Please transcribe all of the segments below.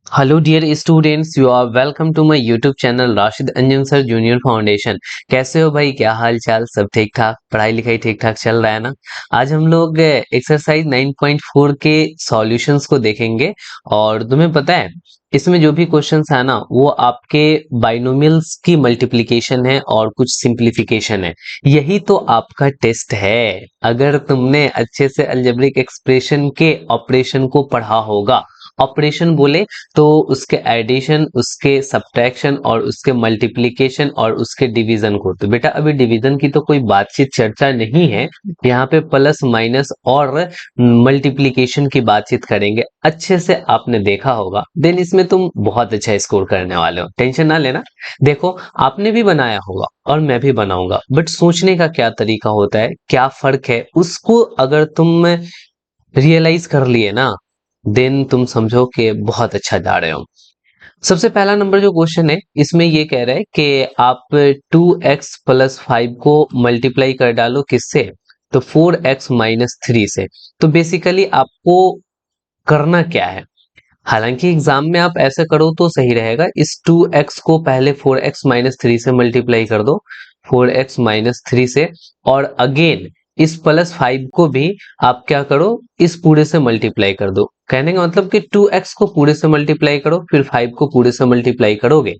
Hello dear students, you are welcome to my YouTube channel Rashid Anjan sir junior foundation. कैसे हो भाई? क्या हाल चाल? सब ठीक ठाक? पढ़ाई लिखाई ठीक ठाक चल रहा है ना? आज हम लोग एक्सरसाइज 9.4 के सॉल्यूशंस को देखेंगे। और तुम्हें पता है इसमें जो भी क्वेश्चंस है ना वो आपके बाइनोमियल्स की मल्टीप्लिकेशन है और कुछ सिंप्लीफिकेशन है। यही तो आपका टेस्ट है। अगर तुमने अच्छे से अलजेब्रिक एक्सप्रेशन के ऑपरेशन को पढ़ा होगा, ऑपरेशन बोले तो उसके एडिशन, उसके सब्ट्रैक्शन और उसके मल्टीप्लिकेशन और उसके डिवीजन को। तो बेटा अभी डिवीजन की तो कोई बातचीत चर्चा नहीं है, यहाँ पे प्लस माइनस और मल्टीप्लिकेशन की बातचीत करेंगे। अच्छे से आपने देखा होगा, देन इसमें तुम बहुत अच्छा स्कोर करने वाले हो, टेंशन ना लेना। देखो आपने भी बनाया होगा और मैं भी बनाऊंगा, बट सोचने का क्या तरीका होता है, क्या फर्क है, उसको अगर तुम रियलाइज कर लिए ना, देन तुम समझो कि बहुत अच्छा जा रहे हो। सबसे पहला नंबर जो क्वेश्चन है इसमें ये कह रहा है कि आप 2x प्लस 5 को मल्टीप्लाई कर डालो किससे? तो 4x माइनस 3 से। तो बेसिकली आपको करना क्या है? हालांकि एग्जाम में आप ऐसा करो तो सही रहेगा, इस 2x को पहले 4x माइनस 3 से मल्टीप्लाई कर दो, 4x माइनस 3 से। और अगेन इस प्लस 5 को भी आप क्या करो, इस पूरे से मल्टीप्लाई कर दो। कहने का मतलब कि 2x को पूरे से मल्टीप्लाई करो, फिर 5 को पूरे से मल्टीप्लाई करोगे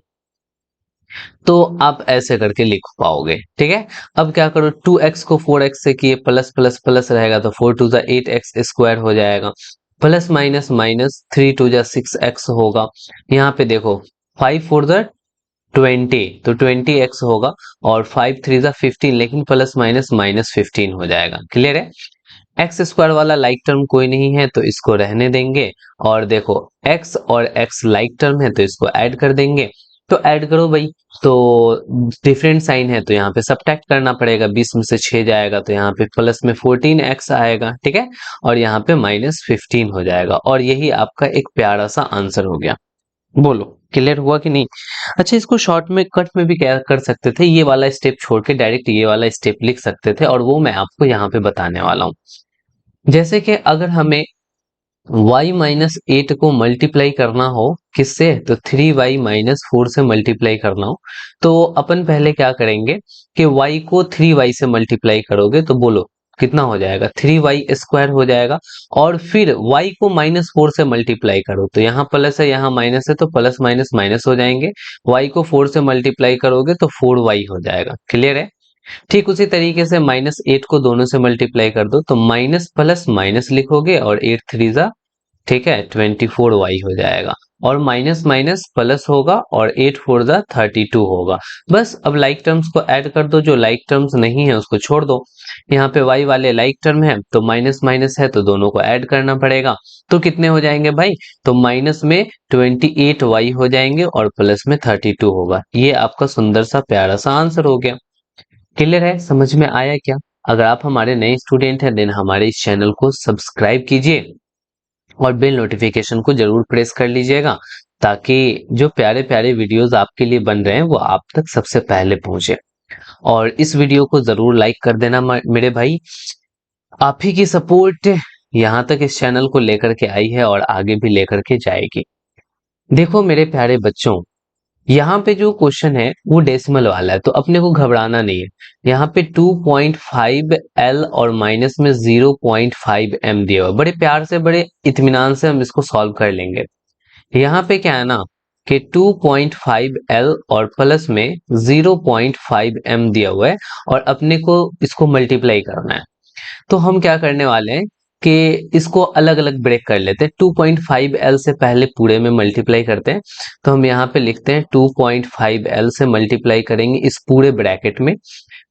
तो आप ऐसे करके लिख पाओगे। ठीक है, अब क्या करो, 2x को 4x से किए, प्लस प्लस प्लस रहेगा तो 4 टू द 8x स्क्वायर हो जाएगा, plus minus minus 3 to the 6x होगा। यहाँ पे देखो 5 फोर द 20 तो 20x होगा, और 5 थ्री द 15, लेकिन प्लस माइनस माइनस 15 हो जाएगा। क्लियर है? एक्स स्क्वायर वाला लाइक टर्म कोई नहीं है तो इसको रहने देंगे। और देखो x और x लाइक टर्म है तो इसको ऐड कर देंगे। तो ऐड करो भाई, तो डिफरेंट साइन है तो यहाँ पे सब्ट्रैक्ट करना पड़ेगा, 20 में से 6 जाएगा तो यहाँ पे प्लस में 14x आएगा। ठीक है, और यहाँ पे माइनस 15 हो जाएगा, और यही आपका एक प्यारा सा आंसर हो गया। बोलो क्लियर हुआ कि नहीं? अच्छा, इसको शॉर्ट में कट में भी क्या कर सकते थे, ये वाला स्टेप छोड़ के डायरेक्ट ये वाला स्टेप लिख सकते थे, और वो मैं आपको यहाँ पे बताने वाला हूँ। जैसे कि अगर हमें y माइनस 8 को मल्टीप्लाई करना हो किससे, तो 3y माइनस 4 से मल्टीप्लाई करना हो, तो अपन पहले क्या करेंगे कि y को 3y से मल्टीप्लाई करोगे तो बोलो कितना हो जाएगा, 3y स्क्वायर हो जाएगा। और फिर y को माइनस 4 से मल्टीप्लाई करो तो यहाँ प्लस है यहाँ माइनस है, तो प्लस माइनस माइनस हो जाएंगे। y को 4 से मल्टीप्लाई करोगे तो 4y हो जाएगा। क्लियर है? ठीक उसी तरीके से माइनस 8 को दोनों से मल्टीप्लाई कर दो तो माइनस प्लस माइनस लिखोगे, और 8 थ्री जा, ठीक है, 24y हो जाएगा। और माइनस माइनस प्लस होगा, और 8 फोर जा 32 होगा। बस अब लाइक टर्म्स को ऐड कर दो, जो लाइक टर्म्स नहीं है उसको छोड़ दो। यहाँ पे y वाले लाइक टर्म है तो माइनस माइनस है तो दोनों को ऐड करना पड़ेगा। तो कितने हो जाएंगे भाई? तो माइनस में 28y हो जाएंगे और प्लस में 32 होगा। ये आपका सुंदर सा प्यारा सा आंसर हो गया। क्लियर है? समझ में आया क्या? अगर आप हमारे नए स्टूडेंट हैं देन हमारे इस चैनल को सब्सक्राइब कीजिए और बेल नोटिफिकेशन को जरूर प्रेस कर लीजिएगा, ताकि जो प्यारे प्यारे वीडियोस आपके लिए बन रहे हैं वो आप तक सबसे पहले पहुंचे। और इस वीडियो को जरूर लाइक कर देना मेरे भाई। आप ही की सपोर्ट यहाँ तक इस चैनल को लेकर के आई है और आगे भी लेकर के जाएगी। देखो मेरे प्यारे बच्चों, यहाँ पे जो क्वेश्चन है वो डेसिमल वाला है तो अपने को घबराना नहीं है। यहाँ पे 2.5 L और माइनस में 0.5 M दिया हुआ है। बड़े प्यार से बड़े इत्मीनान से हम इसको सॉल्व कर लेंगे। यहाँ पे क्या है ना कि 2.5 L और प्लस में 0.5 M दिया हुआ है, और अपने को इसको मल्टीप्लाई करना है। तो हम क्या करने वाले हैं कि इसको अलग अलग ब्रेक कर लेते हैं। 2.5 L से पहले पूरे में मल्टीप्लाई करते हैं, तो हम यहाँ पे लिखते हैं 2.5 L से मल्टीप्लाई करेंगे इस पूरे ब्रैकेट में,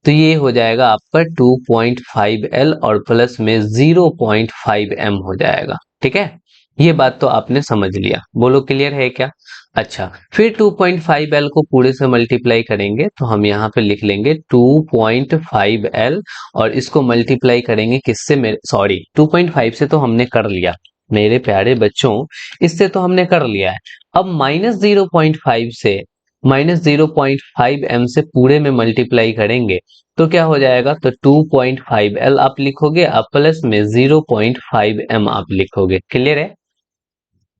तो ये हो जाएगा आपका 2.5 L और प्लस में 0.5 M हो जाएगा। ठीक है, ये बात तो आपने समझ लिया। बोलो क्लियर है क्या? अच्छा, फिर 2.5 L को पूरे से मल्टीप्लाई करेंगे तो हम यहाँ पे लिख लेंगे 2.5 L, और इसको मल्टीप्लाई करेंगे किससे, मेरे सॉरी 2.5 से तो हमने कर लिया मेरे प्यारे बच्चों, इससे तो हमने कर लिया है। अब -0.5 से -0.5 M से पूरे में मल्टीप्लाई करेंगे तो क्या हो जाएगा, तो 2.5 L आप लिखोगे, आप प्लस में 0.5 M आप लिखोगे। क्लियर है?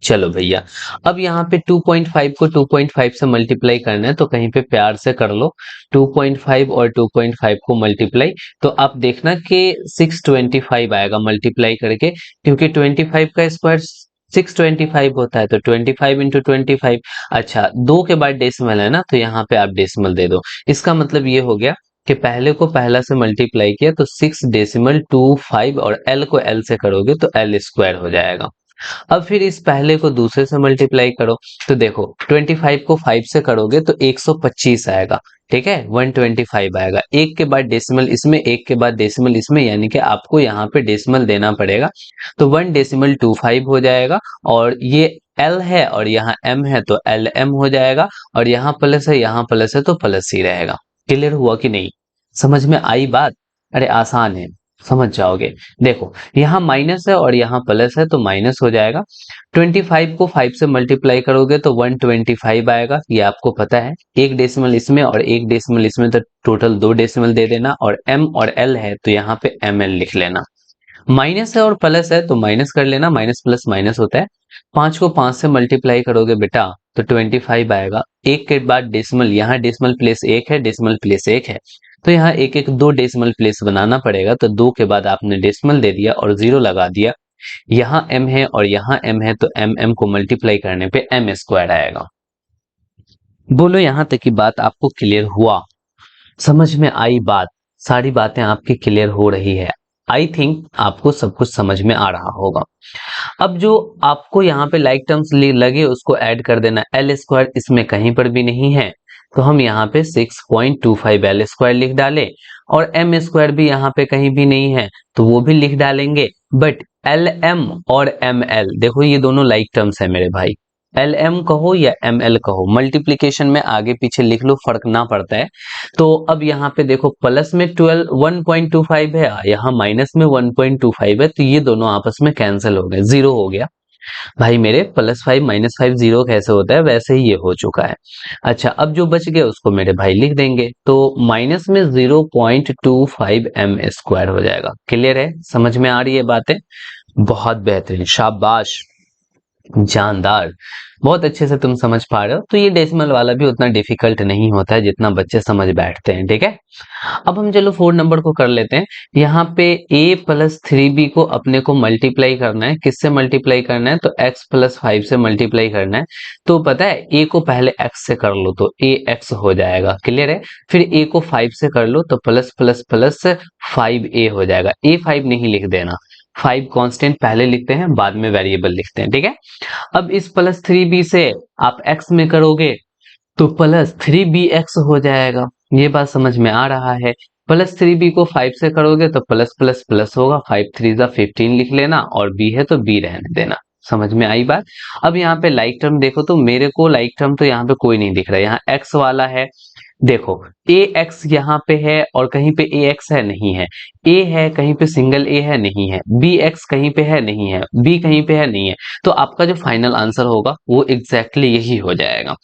चलो भैया, अब यहाँ पे 2.5 को 2.5 से मल्टीप्लाई करना है तो कहीं पे प्यार से कर लो। 2.5 और 2.5 को मल्टीप्लाई, तो आप देखना कि 625 आएगा मल्टीप्लाई करके, क्योंकि 25 का स्क्वायर 625 होता है, तो 25 इंटू 25। अच्छा, दो के बाद डेसिमल है ना, तो यहाँ पे आप डेसिमल दे दो। इसका मतलब ये हो गया कि पहले को पहला से मल्टीप्लाई किया तो 6.25 और एल को एल से करोगे तो एल स्क्वायर हो जाएगा। अब फिर इस पहले को दूसरे से मल्टीप्लाई करो, तो देखो 25 को 5 से करोगे तो 125 आएगा। ठीक है, 125 आएगा। एक के बाद डेसिमल इसमें, एक के बाद डेसिमल इसमें, यानी कि आपको यहाँ पे डेसिमल देना पड़ेगा। तो 1.25 हो जाएगा, और ये एल है और यहाँ एम है तो एल एम हो जाएगा, और यहाँ प्लस है यहाँ प्लस है तो प्लस ही रहेगा। क्लियर हुआ कि नहीं? समझ में आई बात? अरे आसान है, समझ जाओगे। देखो, यहाँ माइनस है और यहाँ प्लस है तो माइनस हो जाएगा। 25 को 5 से मल्टीप्लाई करोगे तो 125 आएगा, ये आपको पता है। एक डेसिमल इसमें और एक डेसिमल इसमें, तो टोटल दो डेसिमल दे देना, और एम और एल है तो यहाँ पे एम एल लिख लेना। माइनस है और प्लस है तो माइनस कर लेना, माइनस प्लस माइनस होता है। 5 को 5 से मल्टीप्लाई करोगे बेटा तो 25 आएगा। एक के बाद डेसिमल, यहाँ डेसिमल प्लेस एक है, डेसिमल प्लेस एक है, तो यहाँ एक एक दो डेसिमल प्लेस बनाना पड़ेगा, तो दो के बाद आपने डेसिमल दे दिया और जीरो लगा दिया। यहाँ m है और यहाँ m है, तो m m को मल्टीप्लाई करने पे m स्क्वायर आएगा। बोलो, यहाँ तक की बात आपको क्लियर हुआ? समझ में आई बात? सारी बातें आपकी क्लियर हो रही है? आई थिंक आपको सब कुछ समझ में आ रहा होगा। अब जो आपको यहाँ पे लाइक टर्म्स लगे उसको ऐड कर देना। एल स्क्वायर इसमें कहीं पर भी नहीं है, तो हम यहाँ पे 6.25 एल स्क्वायर लिख डाले, और एम स्क्वायर भी यहाँ पे कहीं भी नहीं है तो वो भी लिख डालेंगे। बट एल एम और एम एल, देखो ये दोनों लाइक टर्म्स है मेरे भाई। एल एम कहो या एम एल कहो, मल्टीप्लीकेशन में आगे पीछे लिख लो, फर्क ना पड़ता है। तो अब यहाँ पे देखो, प्लस में 1.25 है, यहाँ माइनस में 1.25 है, तो ये दोनों आपस में कैंसिल हो गए, जीरो हो गया। भाई मेरे +5 -5 जीरो कैसे होता है, वैसे ही ये हो चुका है। अच्छा, अब जो बच गया उसको मेरे भाई लिख देंगे, तो माइनस में 0.25 एम स्क्वायर हो जाएगा। क्लियर है? समझ में आ रही है बातें? बहुत बेहतरीन, शाबाश, जानदार, बहुत अच्छे से तुम समझ पा रहे हो। तो ये डेसिमल वाला भी उतना डिफिकल्ट नहीं होता है जितना बच्चे समझ बैठते हैं। ठीक है, अब हम चलो 4 नंबर को कर लेते हैं। यहाँ पे a प्लस 3b को अपने को मल्टीप्लाई करना है। किससे मल्टीप्लाई करना है? तो x प्लस 5 से मल्टीप्लाई करना है। तो पता है, a को पहले x से कर लो तो ax हो जाएगा। क्लियर है? फिर a को 5 से कर लो तो प्लस प्लस प्लस 5a हो जाएगा। a5 नहीं लिख देना, 5 कांस्टेंट पहले लिखते हैं, बाद में वेरिएबल लिखते हैं। ठीक है, अब इस प्लस 3b से आप x में करोगे तो प्लस 3bx हो जाएगा। ये बात समझ में आ रहा है? प्लस 3b को 5 से करोगे तो प्लस प्लस प्लस होगा, 5 3 जा 15 लिख लेना, और b है तो b रहने देना। समझ में आई बात? अब यहाँ पे लाइक टर्म देखो, तो मेरे को लाइक टर्म तो यहाँ पे कोई नहीं दिख रहा है, यहाँ x वाला है। देखो, ax यहाँ पे है और कहीं पे ax है नहीं है, a है कहीं पे, सिंगल a है नहीं है, bx कहीं पे है नहीं है, b कहीं पे है नहीं है, तो आपका जो फाइनल आंसर होगा वो एग्जैक्टली यही हो जाएगा।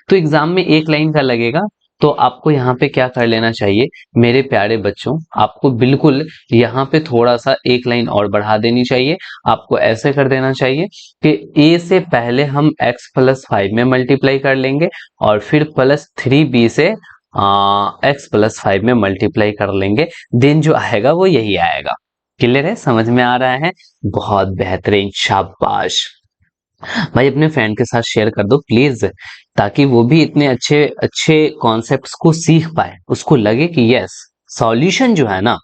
तो एग्जाम में एक लाइन का लगेगा, तो आपको यहाँ पे क्या कर लेना चाहिए मेरे प्यारे बच्चों, आपको बिल्कुल यहाँ पे थोड़ा सा एक लाइन और बढ़ा देनी चाहिए। आपको ऐसे कर देना चाहिए कि a से पहले हम x प्लस 5 में मल्टीप्लाई कर लेंगे, और फिर प्लस 3b से x प्लस 5 में मल्टीप्लाई कर लेंगे, देन जो आएगा वो यही आएगा। क्लियर है? समझ में आ रहा है? बहुत बेहतरीन, शाबाश भाई। अपने फ्रेंड के साथ शेयर कर दो प्लीज, ताकि वो भी इतने अच्छे अच्छे कॉन्सेप्ट्स को सीख पाए, उसको लगे कि यस, सॉल्यूशन जो है ना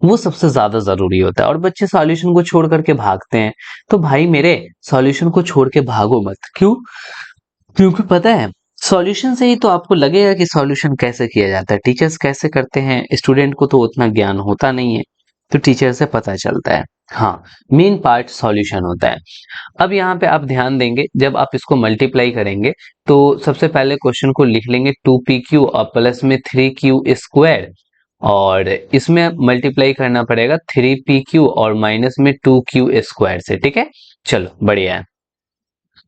वो सबसे ज्यादा जरूरी होता है। और बच्चे सॉल्यूशन को छोड़ करके भागते हैं, तो भाई मेरे सॉल्यूशन को छोड़ के भागो मत। क्यों? क्योंकि पता है, सॉल्यूशन से ही तो आपको लगेगा कि सॉल्यूशन कैसे किया जाता है, टीचर्स कैसे करते हैं। स्टूडेंट को तो उतना ज्ञान होता नहीं है, तो टीचर से पता चलता है। हाँ, मेन पार्ट सॉल्यूशन होता है। अब यहाँ पे आप ध्यान देंगे, जब आप इसको मल्टीप्लाई करेंगे तो सबसे पहले क्वेश्चन को लिख लेंगे 2pq और प्लस में 3q स्क्वायर, और इसमें मल्टीप्लाई करना पड़ेगा 3pq और माइनस में 2q स्क्वायर से। ठीक है, चलो बढ़िया है।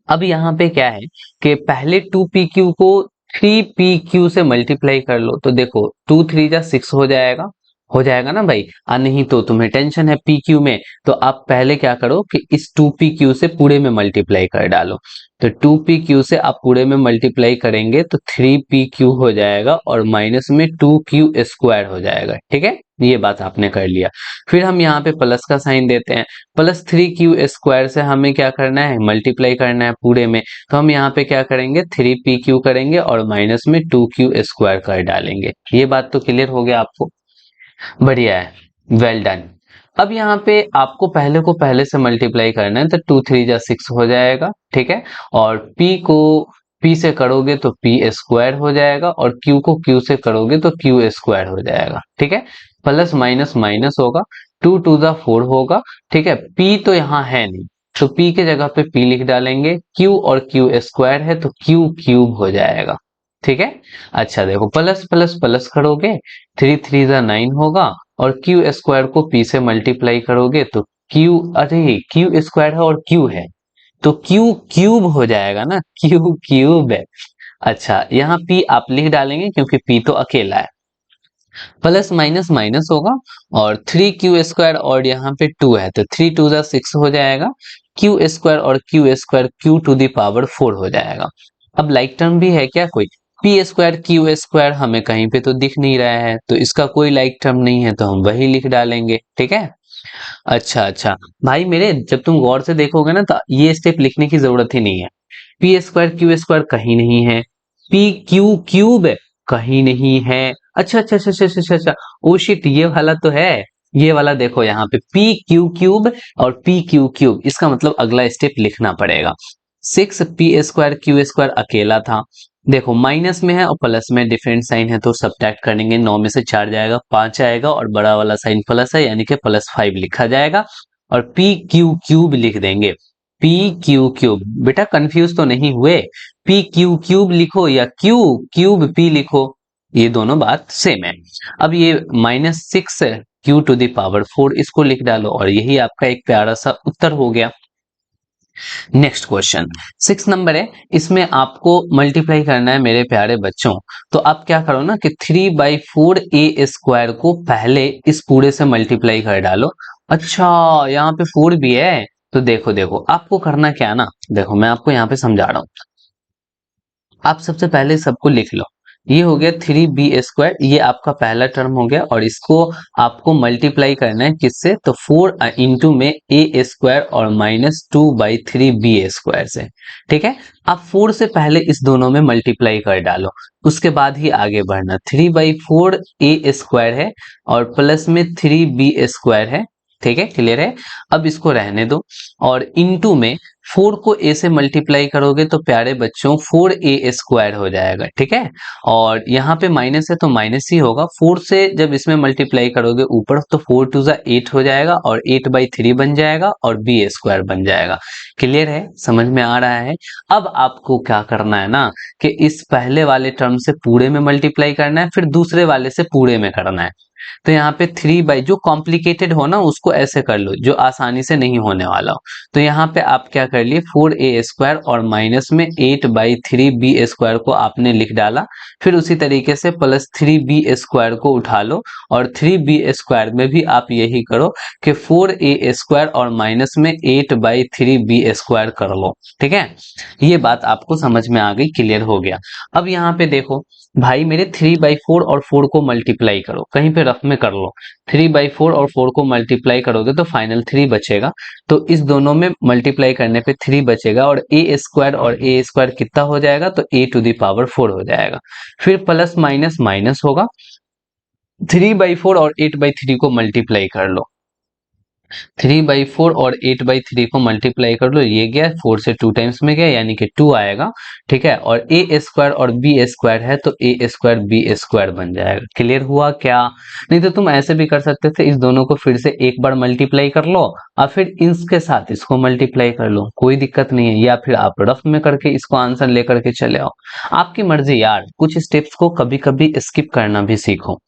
अब यहाँ पे क्या है कि पहले 2pq को 3pq से मल्टीप्लाई कर लो, तो देखो 2 3 जा 6 हो जाएगा, हो जाएगा ना भाई। नहीं तो तुम्हें टेंशन है पी क्यू में, तो आप पहले क्या करो कि इस 2pq से पूरे में मल्टीप्लाई कर डालो। तो 2pq से आप पूरे में मल्टीप्लाई करेंगे तो 3pq हो जाएगा और माइनस में 2q स्क्वायर हो जाएगा। ठीक है, ये बात आपने कर लिया। फिर हम यहाँ पे प्लस का साइन देते हैं। प्लस 3q स्क्वायर से हमें क्या करना है, मल्टीप्लाई करना है पूरे में। तो हम यहाँ पे क्या करेंगे, 3pq करेंगे और माइनस में 2q स्क्वायर कर डालेंगे। ये बात तो क्लियर हो गया आपको? बढ़िया है, वेल डन। अब यहाँ पे आपको पहले को पहले से मल्टीप्लाई करना है, तो 2 3 जा 6 हो जाएगा। ठीक है, और p को p से करोगे तो p स्क्वायर हो जाएगा और q को q से करोगे तो q स्क्वायर हो जाएगा। ठीक है, प्लस माइनस माइनस होगा, 2 2 जा 4 होगा। ठीक है, p तो यहाँ है नहीं, तो p के जगह पे p लिख डालेंगे। q और q स्क्वायर है तो q क्यूब हो जाएगा। ठीक है, अच्छा देखो, प्लस प्लस प्लस करोगे, 3 3 जा 9 होगा और क्यू स्क्वायर को पी से मल्टीप्लाई करोगे तो क्यू, अरे क्यू स्क्वायर है और क्यू है तो क्यू क्यूब हो जाएगा ना, क्यू क्यूब है। अच्छा, यहाँ पी आप लिख डालेंगे क्योंकि पी तो अकेला है। प्लस माइनस माइनस होगा और 3q² और यहाँ पे 2 है तो 3 2 जा 6 हो जाएगा। क्यू स्क्वायर और क्यू स्क्वायर q⁴ हो जाएगा। अब लाइक टर्म भी है क्या कोई? पी स्क्वायर क्यू स्क्वायर हमें कहीं पे तो दिख नहीं रहा है, तो इसका कोई लाइक टर्म नहीं है तो हम वही लिख डालेंगे। ठीक है, अच्छा अच्छा भाई मेरे, जब तुम गौर से देखोगे ना तो ये स्टेप लिखने की जरूरत ही नहीं है। पी स्क्वायर क्यू स्क्वायर कहीं नहीं है, पी क्यू क्यूब कहीं नहीं है। अच्छा अच्छा अच्छा अच्छा अच्छा अच्छा, ओ शिट, ये वाला तो है। ये वाला देखो यहाँ पे पी क्यू क्यूब और पी क्यू क्यूब, इसका मतलब अगला स्टेप लिखना पड़ेगा। 6p² क्यू² अकेला था, देखो माइनस में है और प्लस में डिफरेंट साइन है तो सब्ट्रैक्ट करेंगे, 9 में से 4 जाएगा 5 आएगा और बड़ा वाला साइन प्लस है यानी कि +5 लिखा जाएगा और पी क्यू क्यूब लिख देंगे। पी क्यू क्यूब, बेटा कंफ्यूज तो नहीं हुए? पी क्यू क्यूब लिखो या क्यू क्यूब पी लिखो, ये दोनों बात सेम है। अब ये -6 q⁴ इसको लिख डालो और यही आपका एक प्यारा सा उत्तर हो गया। नेक्स्ट क्वेश्चन 6 नंबर है, इसमें आपको मल्टीप्लाई करना है मेरे प्यारे बच्चों। तो आप क्या करो ना कि 3/4 a² को पहले इस पूरे से मल्टीप्लाई कर डालो। अच्छा, यहाँ पे 4 भी है, तो देखो देखो आपको करना क्या है ना, देखो मैं आपको यहाँ पे समझा रहा हूँ। आप सबसे पहले सबको लिख लो, ये हो गया 3b², ये आपका पहला टर्म हो गया और इसको आपको मल्टीप्लाई करना है किससे, तो 4 इंटू में a² और -2/3b² से। ठीक है, आप 4 से पहले इस दोनों में मल्टीप्लाई कर डालो, उसके बाद ही आगे बढ़ना। 3/4 a² है और प्लस में 3b² है। ठीक है, क्लियर है? अब इसको रहने दो और इंटू में 4 को a से मल्टीप्लाई करोगे तो प्यारे बच्चों 4a² हो जाएगा। ठीक है, और यहाँ पे माइनस है तो माइनस ही होगा। 4 से जब इसमें मल्टीप्लाई करोगे ऊपर तो 4 2 जा 8 हो जाएगा और 8/3 बन जाएगा और b² बन जाएगा। क्लियर है? समझ में आ रहा है? अब आपको क्या करना है ना कि इस पहले वाले टर्म से पूरे में मल्टीप्लाई करना है, फिर दूसरे वाले से पूरे में करना है। तो यहाँ पे 3 जो कॉम्प्लिकेटेड हो ना उसको ऐसे कर लो जो आसानी से नहीं होने वाला हो। तो यहाँ पे आप क्या कर लिए, 4a² और माइनस में 8/3b² को आपने लिख डाला। फिर उसी तरीके से +3b² को उठा लो और 3b² में भी आप यही करो कि 4a² और माइनस में 8/3b² कर लो। ठीक है, ये बात आपको समझ में आ गई, क्लियर हो गया। अब यहाँ पे देखो भाई मेरे, 3/4 और 4 को मल्टीप्लाई करो, कहीं पे रफ में कर लो। 3/4 और 4 को मल्टीप्लाई करोगे तो फाइनल 3 बचेगा, तो इस दोनों में मल्टीप्लाई करने पे 3 बचेगा और a² और a² कितना हो जाएगा, तो a⁴ हो जाएगा। फिर प्लस माइनस माइनस होगा, 3/4 और 8/3 को मल्टीप्लाई कर लो। 3/4 और 8/3 को मल्टीप्लाई कर लो, ये गया 4 से 2 टाइम्स में गया यानी कि 2 आएगा। ठीक है, और a² और b² है तो a² b² बन जाएगा। क्लियर हुआ क्या? नहीं तो तुम ऐसे भी कर सकते थे, इस दोनों को फिर से एक बार मल्टीप्लाई कर लो और फिर इसके साथ इसको मल्टीप्लाई कर लो, कोई दिक्कत नहीं है, या फिर आप रफ में करके इसको आंसर लेकर के चले आओ, आपकी मर्जी यार। कुछ स्टेप्स को कभी कभी स्किप करना भी सीखो।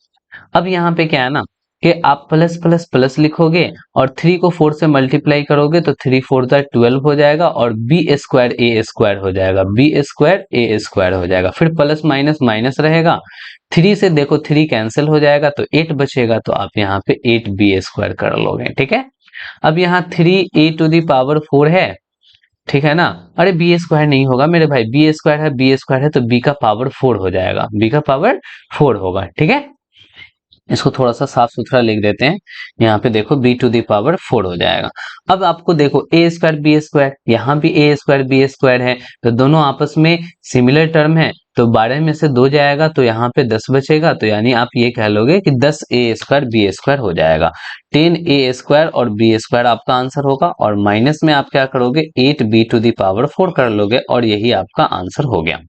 अब यहाँ पे क्या है ना, कि आप प्लस प्लस प्लस लिखोगे और 3 को 4 से मल्टीप्लाई करोगे तो 3 4 जा 12 हो जाएगा और बी स्क्वायर ए स्क्वायर हो जाएगा, बी स्क्वायर ए स्क्वायर हो जाएगा। फिर प्लस माइनस माइनस रहेगा, 3 से देखो 3 कैंसिल हो जाएगा तो 8 बचेगा, तो आप यहाँ पे 8 बी स्क्वायर कर लोगे। ठीक है, अब यहाँ 3 ए टू दी पावर 4 है, ठीक है ना। अरे बी स्क्वायर नहीं होगा मेरे भाई, बी स्क्वायर है, बी स्क्वायर है तो बी का पावर 4 हो जाएगा, बी का पावर 4 होगा। ठीक है, इसको थोड़ा सा साफ सुथरा लिख देते हैं। यहाँ पे देखो बी टू दी पावर 4 हो जाएगा। अब आपको देखो ए स्क्वायर बी स्क्वायर, यहाँ भी ए स्क्वायर बी स्क्वायर है, तो दोनों आपस में सिमिलर टर्म है, तो 12 में से 2 जाएगा तो यहाँ पे 10 बचेगा, तो यानी आप ये कह लोगे कि 10 ए स्क्वायर बी स्क्वायर हो जाएगा। 10 ए स्क्वायर और बी स्क्वायर आपका आंसर होगा, और माइनस में आप क्या करोगे 8 बी टू दी पावर 4 कर लोगे, और यही आपका आंसर हो गया।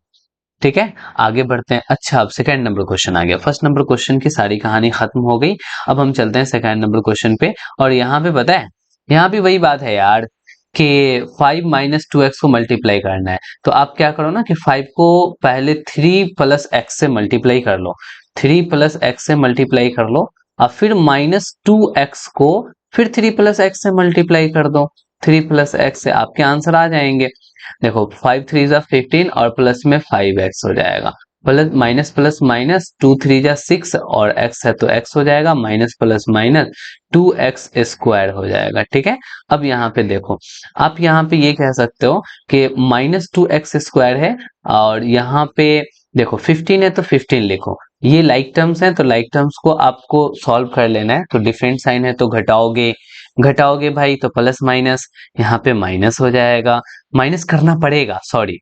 ठीक है, आगे बढ़ते हैं। अच्छा, अब सेकंड नंबर क्वेश्चन आ गया। फर्स्ट नंबर क्वेश्चन की सारी कहानी खत्म हो गई, अब हम चलते हैं सेकंड नंबर क्वेश्चन पे। और यहाँ पे पता है, यहाँ भी वही बात है यार कि 5 माइनस 2x को मल्टीप्लाई करना है, तो आप क्या करो ना कि 5 को पहले 3 प्लस एक्स से मल्टीप्लाई कर लो, 3 प्लस एक्स से मल्टीप्लाई कर लो, और फिर माइनस 2x को फिर 3 प्लस एक्स से मल्टीप्लाई कर दो, 3 प्लस एक्स से आपके आंसर आ जाएंगे। देखो 5 3 जा 15 और प्लस में 5x हो जाएगा, प्लस माइनस 2 3 जा 6 और x है तो x हो जाएगा, minus plus minus 2x square हो जाएगा। ठीक है, अब यहाँ पे देखो, आप यहाँ पे ये कह सकते हो कि माइनस 2x स्क्वायर है, और यहाँ पे देखो 15 है तो 15 लिखो, ये लाइक टर्म्स हैं तो लाइक टर्म्स को आपको सॉल्व कर लेना है। तो डिफरेंट साइन है तो घटाओगे, घटाओगे भाई तो प्लस माइनस, यहाँ पे माइनस हो जाएगा, माइनस करना पड़ेगा, सॉरी,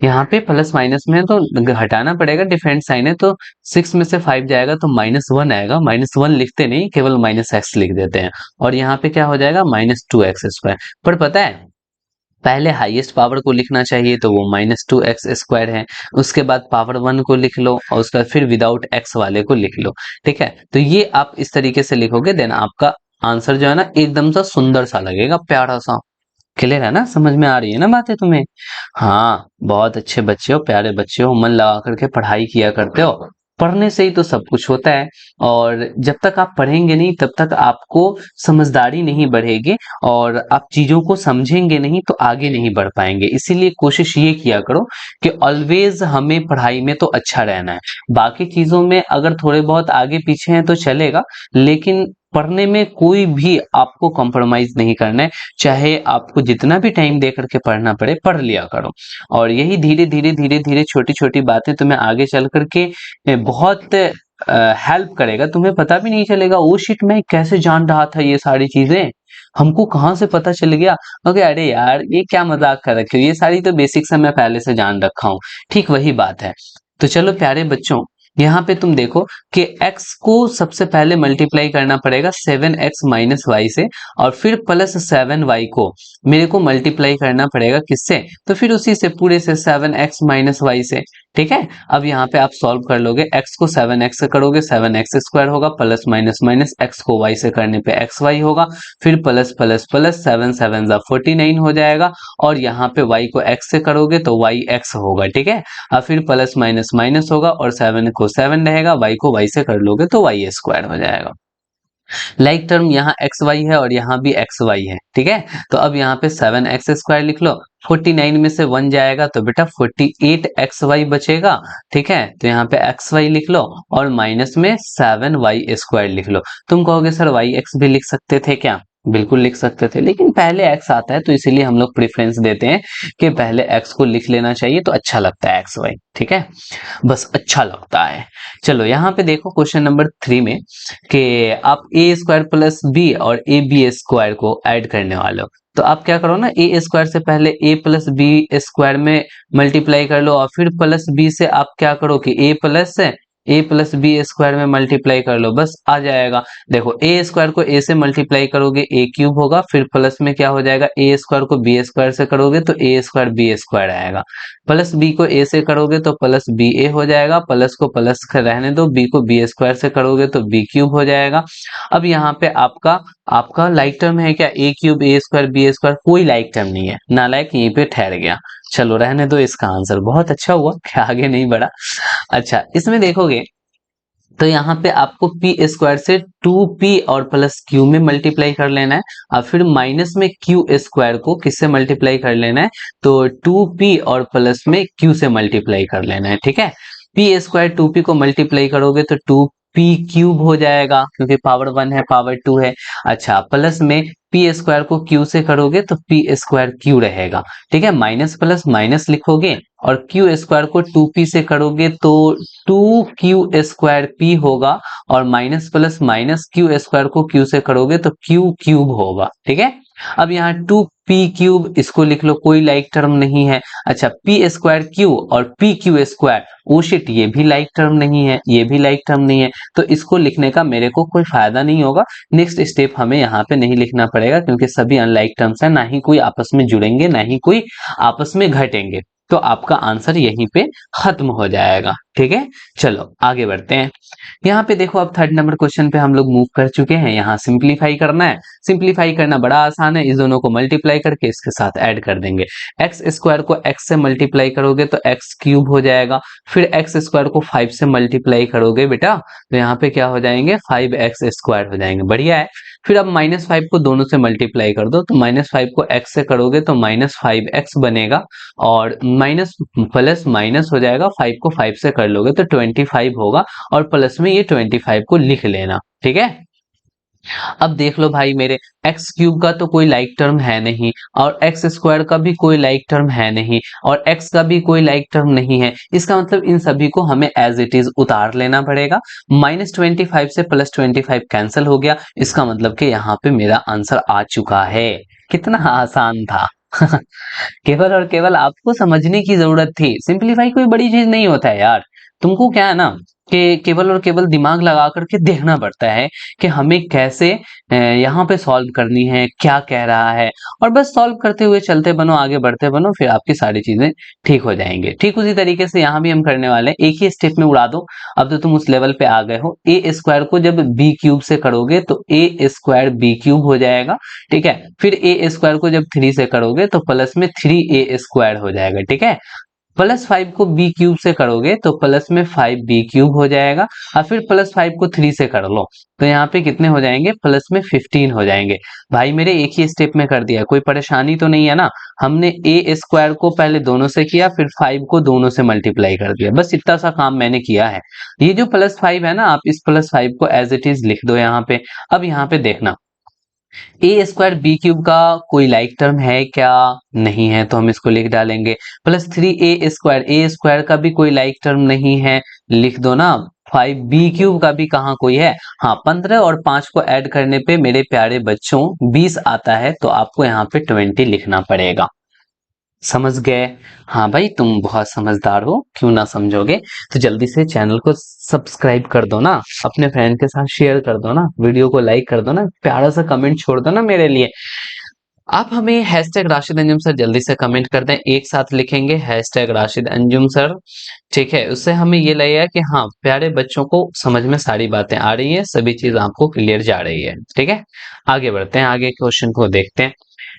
यहाँ पे प्लस माइनस में है तो हटाना पड़ेगा, डिफरेंट साइन है तो 6 में से 5 जाएगा तो -1 आएगा, -1 लिखते नहीं, केवल -x लिख देते हैं, और यहाँ पे क्या हो जाएगा -2x स्क्वायर। पर पता है पहले हाईएस्ट पावर को लिखना चाहिए तो वो -2x स्क्वायर है, उसके बाद पावर 1 को लिख लो, और उसका फिर विदाउट x वाले को लिख लो। ठीक है, तो ये आप इस तरीके से लिखोगे, देन आपका आंसर जो है ना एकदम सा सुंदर सा लगेगा, प्यारा सा। क्लियर है ना, समझ में आ रही है ना बातें तुम्हें? हाँ, बहुत अच्छे बच्चे हो, प्यारे बच्चे हो, मन लगा करके पढ़ाई किया करते हो, पढ़ने से ही तो सब कुछ होता है। और जब तक आप पढ़ेंगे नहीं तब तक आपको समझदारी नहीं बढ़ेगी, और आप चीजों को समझेंगे नहीं तो आगे नहीं बढ़ पाएंगे। इसीलिए कोशिश ये किया करो कि ऑलवेज हमें पढ़ाई में तो अच्छा रहना है, बाकी चीजों में अगर थोड़े बहुत आगे पीछे हैं तो चलेगा, लेकिन पढ़ने में कोई भी आपको कॉम्प्रोमाइज नहीं करना है। चाहे आपको जितना भी टाइम दे करके पढ़ना पड़े, पढ़ लिया करो, और यही धीरे धीरे धीरे धीरे छोटी छोटी बातें तुम्हें आगे चल करके बहुत हेल्प करेगा। तुम्हें पता भी नहीं चलेगा, ओ शिट मैं कैसे जान रहा था ये सारी चीजें, हमको कहाँ से पता चल गया। ओके, अरे यार ये क्या मजाक कर रखे हो, ये सारी तो बेसिक्स मैं पहले से जान रखा हूँ। ठीक वही बात है। तो चलो प्यारे बच्चों, यहाँ पे तुम देखो कि x को सबसे पहले मल्टीप्लाई करना पड़ेगा 7x माइनस वाई से, और फिर प्लस 7y को मेरे को मल्टीप्लाई करना पड़ेगा किससे, तो फिर उसी से पूरे से 7x माइनस वाई से। ठीक है, अब यहाँ पे आप सॉल्व कर लोगे, x को 7x से करोगे 7x स्क्वायर होगा, प्लस माइनस माइनस x को y से करने पे xy होगा, फिर प्लस प्लस प्लस 7 7 जा 49 हो जाएगा, और यहाँ पे y को x से करोगे तो yx होगा। ठीक है, अब फिर प्लस माइनस माइनस होगा, और 7 को 7 रहेगा, y को y से कर लोगे तो y स्क्वायर हो जाएगा। लाइक टर्म यहाँ एक्स वाई है और यहाँ भी एक्स वाई है। ठीक है, तो अब यहाँ पे 7x स्क्वायर लिख लो, 49 में से 1 जाएगा तो बेटा 48xy बचेगा। ठीक है, तो यहाँ पे xy लिख लो, और माइनस में 7y स्क्वायर लिख लो। तुम कहोगे सर yx भी लिख सकते थे क्या? बिल्कुल लिख सकते थे, लेकिन पहले x आता है तो इसीलिए हम लोग प्रेफरेंस देते हैं कि पहले x को लिख लेना चाहिए, तो अच्छा लगता है xy। ठीक है, बस अच्छा लगता है। चलो यहाँ पे देखो क्वेश्चन नंबर 3 में कि आप ए स्क्वायर प्लस बी और ए बी स्क्वायर को ऐड करने वाले हो, तो आप क्या करो ना, ए स्क्वायर से पहले ए प्लस बी स्क्वायर में मल्टीप्लाई कर लो, और फिर प्लस बी से आप क्या करो कि ए प्लस बी स्क्वायर में मल्टीप्लाई कर लो, बस आ जाएगा। देखो ए स्क्वायर को ए से मल्टीप्लाई करोगे ए क्यूब होगा, फिर प्लस में क्या हो जाएगा, ए स्क्वायर को बी स्क्वायर से करोगे तो ए स्क्वायर बी स्क्वायर आएगा, प्लस बी को ए से करोगे तो प्लस बी ए हो जाएगा, प्लस को प्लस रहने दो, बी को बी स्क्वायर से करोगे तो बी क्यूब हो जाएगा। अब यहाँ पे आपका आपका लाइक टर्म है क्या, ए क्यूब ए स्क्वायर बी स्क्वायर, कोई लाइक टर्म नहीं है, नालायक यहीं पे ठहर गया। चलो रहने दो इसका आंसर, बहुत अच्छा हुआ कि आगे नहीं बढ़ा। अच्छा, इसमें देखोगे तो यहाँ पे आपको पी स्क्वायर से 2p और प्लस q में मल्टीप्लाई कर लेना है और फिर माइनस में क्यू स्क्वायर को किससे मल्टीप्लाई कर लेना है, तो 2p और प्लस में q से मल्टीप्लाई कर लेना है। ठीक है, पी स्क्वायर 2p को मल्टीप्लाई करोगे तो 2p क्यूब हो जाएगा क्योंकि पावर 1 है पावर 2 है। अच्छा, प्लस में पी स्क्वायर को q से करोगे तो पी स्क्वायर q रहेगा। ठीक है, माइनस प्लस माइनस लिखोगे और क्यू स्क्वायर को 2p से करोगे तो 2q स्क्वायर p होगा और minus plus minus Q square को q से करोगे तो q क्यूब होगा। ठीक है, अब यहाँ 2p क्यूब इसको लिख लो, कोई लाइक टर्म नहीं है। अच्छा, p स्क्वायर q और p Q square, oh shit, ये भी लाइक टर्म नहीं है, ये भी लाइक टर्म नहीं है, तो इसको लिखने का मेरे को कोई फायदा नहीं होगा। नेक्स्ट स्टेप हमें यहाँ पे नहीं लिखना पड़ेगा क्योंकि सभी अनलाइक टर्म्स है, ना ही कोई आपस में जुड़ेंगे ना ही कोई आपस में घटेंगे, तो आपका आंसर यहीं पे खत्म हो जाएगा। ठीक है, चलो आगे बढ़ते हैं। यहाँ पे देखो, अब थर्ड नंबर क्वेश्चन पे हम लोग मूव कर चुके हैं। यहाँ सिंप्लीफाई करना है, सिंप्लीफाई करना बड़ा आसान है, इस दोनों को मल्टीप्लाई करके इसके साथ ऐड कर देंगे। एक्स स्क्वायर को एक्स से मल्टीप्लाई करोगे तो एक्स क्यूब हो जाएगा, फिर एक्स स्क्वायर को 5 से मल्टीप्लाई करोगे बेटा तो यहाँ पे क्या हो जाएंगे, 5x स्क्वायर हो जाएंगे। बढ़िया है, फिर अब -5 को दोनों से मल्टीप्लाई कर दो तो -5 को x से करोगे तो -5x बनेगा और माइनस प्लस माइनस हो जाएगा, 5 को 5 से कर लोगे तो 25 होगा और प्लस में ये 25 को लिख लेना। ठीक है, अब देख लो भाई मेरे, एक्स क्यूब का तो कोई लाइक टर्म है नहीं और एक्स स्क्वायर का भी कोई लाइक टर्म है नहीं और एक्स का भी कोई लाइक टर्म नहीं है, इसका मतलब इन सभी को हमें एज इट इज उतार लेना पड़ेगा। -25 से +25 कैंसिल हो गया, इसका मतलब कि यहाँ पे मेरा आंसर आ चुका है। कितना आसान था केवल और केवल आपको समझने की जरूरत थी, सिंप्लीफाई कोई बड़ी चीज नहीं होता है यार। तुमको क्या है ना कि केवल और केवल दिमाग लगा करके देखना पड़ता है कि हमें कैसे यहाँ पे सॉल्व करनी है, क्या कह रहा है, और बस सॉल्व करते हुए चलते बनो, आगे बढ़ते बनो, फिर आपकी सारी चीजें ठीक हो जाएंगे। ठीक उसी तरीके से यहाँ भी हम करने वाले हैं, एक ही स्टेप में उड़ा दो। अब तो तुम उस लेवल पे आ गए हो, ए स्क्वायर को जब बी क्यूब से करोगे तो ए स्क्वायर बी क्यूब हो जाएगा। ठीक है, फिर ए स्क्वायर को जब 3 से करोगे तो प्लस में 3a स्क्वायर हो जाएगा। ठीक है, +5 को बी क्यूब से करोगे तो प्लस में 5b क्यूब हो जाएगा और फिर +5 को 3 से कर लो तो यहाँ पे कितने हो जाएंगे, प्लस में 15 हो जाएंगे। भाई मेरे एक ही स्टेप में कर दिया, कोई परेशानी तो नहीं है ना। हमने ए स्क्वायर को पहले दोनों से किया, फिर 5 को दोनों से मल्टीप्लाई कर दिया, बस इतना सा काम मैंने किया है। ये जो +5 है ना, आप इस +5 को एज इट इज लिख दो यहाँ पे। अब यहाँ पे देखना, ए स्क्वायर बी क्यूब का कोई लाइक टर्म है क्या, नहीं है, तो हम इसको लिख डालेंगे। +3a स्क्वायर, ए स्क्वायर का भी कोई लाइक टर्म नहीं है, लिख दो ना। 5b क्यूब का भी कहाँ कोई है, हाँ 15 और 5 को ऐड करने पे मेरे प्यारे बच्चों 20 आता है, तो आपको यहाँ पे 20 लिखना पड़ेगा। समझ गए? हाँ भाई, तुम बहुत समझदार हो, क्यों ना समझोगे। तो जल्दी से चैनल को सब्सक्राइब कर दो ना, अपने फ्रेंड के साथ शेयर कर दो ना, वीडियो को लाइक कर दो ना, प्यारा सा कमेंट छोड़ दो ना मेरे लिए। आप हमें #राशिद अंजुम सर जल्दी से कमेंट कर दें, एक साथ लिखेंगे #राशिद अंजुम सर। ठीक है, उससे हमें ये लगेगा कि हाँ प्यारे बच्चों को समझ में सारी बातें आ रही है, सभी चीज आपको क्लियर जा रही है। ठीक है, आगे बढ़ते हैं, आगे क्वेश्चन को देखते हैं।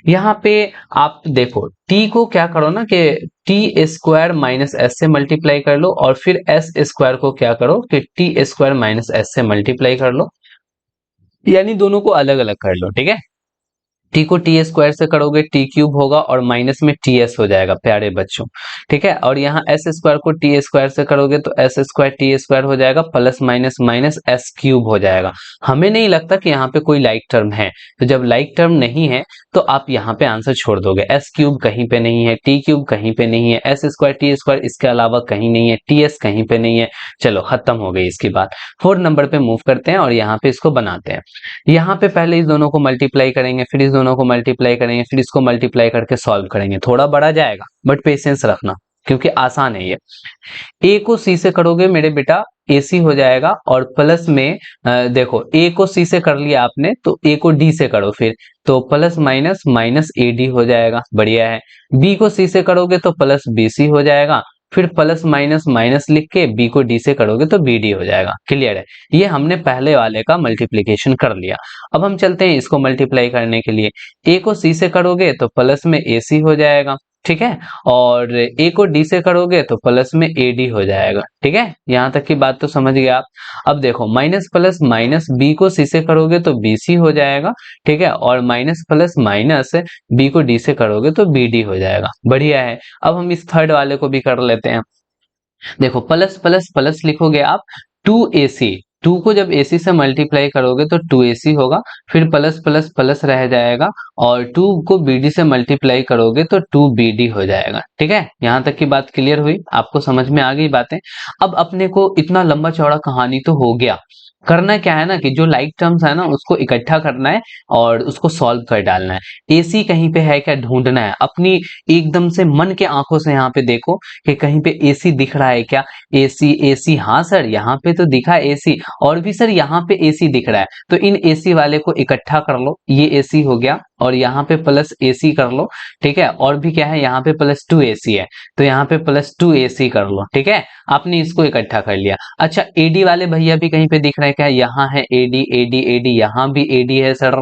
यहाँ पे आप देखो, t को क्या करो ना कि टी स्क्वायर माइनस एस से मल्टीप्लाई कर लो और फिर एस स्क्वायर को क्या करो कि टी स्क्वायर माइनस एस से मल्टीप्लाई कर लो, यानी दोनों को अलग अलग कर लो। ठीक है, टी को टी स्क्वायर से करोगे टी क्यूब होगा और माइनस में टी एस हो जाएगा प्यारे बच्चों। ठीक है, और यहाँ एस स्क्वायर को टी स्क्वायर से करोगे तो एस स्क्वायर टी स्क्वायर हो जाएगा, plus minus minus S cube हो जाएगा। हमें नहीं लगता कि यहाँ पे कोई लाइक टर्म है, तो जब लाइक टर्म नहीं है तो आप यहाँ पे आंसर छोड़ दोगे। एस क्यूब कहीं पे नहीं है, टी क्यूब कहीं पे नहीं है, एस स्क्वायर टी स्क्वायर इसके अलावा कहीं नहीं है, टी एस कहीं पे नहीं है। चलो खत्म हो गई इसकी बात। 4 नंबर पे मूव करते हैं और यहाँ पे इसको बनाते हैं। यहाँ पे पहले इस दोनों को मल्टीप्लाई करेंगे, फिर इस दोनों को मल्टीप्लाई करेंगे, फिर इसको मल्टीप्लाई करके सॉल्व करेंगे। थोड़ा बड़ा जाएगा बट पेशेंस रखना क्योंकि आसान है ये। ए को सी से करोगे मेरे बेटा ए सी हो जाएगा और प्लस में देखो ए को सी से कर लिया आपने तो ए को डी से करो, फिर तो plus minus minus A D हो जाएगा। बढ़िया है, बी को सी से करोगे तो प्लस बी सी हो जाएगा, फिर प्लस माइनस माइनस लिख के बी को डी से करोगे तो बी डी हो जाएगा। क्लियर है, ये हमने पहले वाले का मल्टीप्लीकेशन कर लिया। अब हम चलते हैं इसको मल्टीप्लाई करने के लिए। ए को सी से करोगे तो प्लस में ए सी हो जाएगा। ठीक है, और ए को डी से करोगे तो प्लस में ए डी हो जाएगा। ठीक है, यहाँ तक की बात तो समझ गए आप। अब देखो माइनस प्लस माइनस बी को सी से करोगे तो बी सी हो जाएगा। ठीक है, और माइनस प्लस माइनस बी को डी से करोगे तो बी डी हो जाएगा। बढ़िया है। अब हम इस थर्ड वाले को भी कर लेते हैं। देखो प्लस प्लस प्लस लिखोगे आप, टू ए सी, टू को जब AC से मल्टीप्लाई करोगे तो 2AC होगा, फिर प्लस प्लस प्लस रह जाएगा, और 2 को BD से मल्टीप्लाई करोगे तो 2BD हो जाएगा। ठीक है, यहाँ तक की बात क्लियर हुई, आपको समझ में आ गई बातें। अब अपने को इतना लंबा चौड़ा कहानी तो हो गया, करना क्या है ना कि जो लाइक टर्म्स है ना उसको इकट्ठा करना है और उसको सॉल्व कर डालना है। AC कहीं पे है क्या ढूंढना है, अपनी एकदम से मन के आंखों से यहाँ पे देखो कि कहीं पे AC दिख रहा है क्या। AC AC, हाँ सर यहाँ पे तो दिखा AC, और भी सर यहाँ पे AC दिख रहा है, तो इन AC वाले को इकट्ठा कर लो, ये AC हो गया, और यहाँ पे प्लस AC कर लो। ठीक है, और भी क्या है, यहाँ पे प्लस 2AC है, तो यहाँ पे प्लस 2AC कर लो। ठीक है, आपने इसको इकट्ठा कर लिया। अच्छा AD वाले भैया भी कहीं पे दिख रहे हैं क्या, यहाँ है AD AD AD, यहाँ भी AD है सर,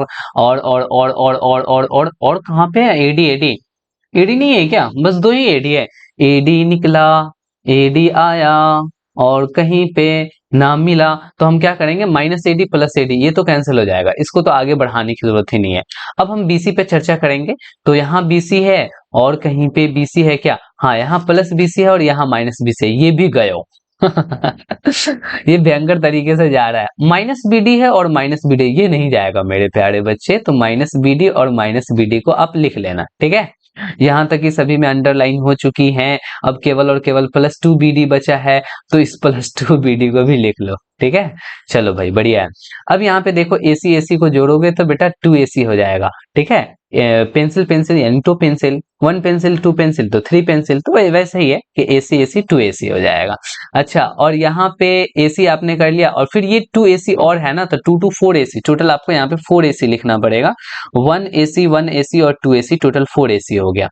और कहाँ पे है AD AD, AD नहीं है क्या, बस दो ही AD है, AD निकला, AD आया, और कहीं पे ना मिला, तो हम क्या करेंगे, माइनस AD प्लस AD, ये तो कैंसिल हो जाएगा, इसको तो आगे बढ़ाने की जरूरत ही नहीं है। अब हम BC पे चर्चा करेंगे, तो यहाँ BC है और कहीं पे BC है क्या, हाँ यहाँ प्लस BC है और यहाँ माइनस BC है, ये भी गयो। ये भयंकर तरीके से जा रहा है, माइनस BD है और माइनस BD, ये नहीं जाएगा मेरे प्यारे बच्चे, तो माइनस BD और माइनस BD को आप लिख लेना। ठीक है, यहाँ तक कि सभी में अंडरलाइन हो चुकी हैं। अब केवल और केवल प्लस 2BD बचा है, तो इस प्लस 2BD को भी लिख लो। ठीक है, चलो भाई बढ़िया है। अब यहाँ पे देखो AC AC को जोड़ोगे तो बेटा 2AC हो जाएगा। ठीक है, पेंसिल पेंसिल यानी 2 पेंसिल, 1 पेंसिल 2 पेंसिल तो 3 पेंसिल, तो वैसा ही है कि AC AC 2AC हो जाएगा। अच्छा, और यहाँ पे AC आपने कर लिया, और फिर ये 2AC और है ना, तो 2 2 4AC, टोटल आपको यहाँ पे 4AC लिखना पड़ेगा। 1AC और 2AC, टोटल 4AC हो गया।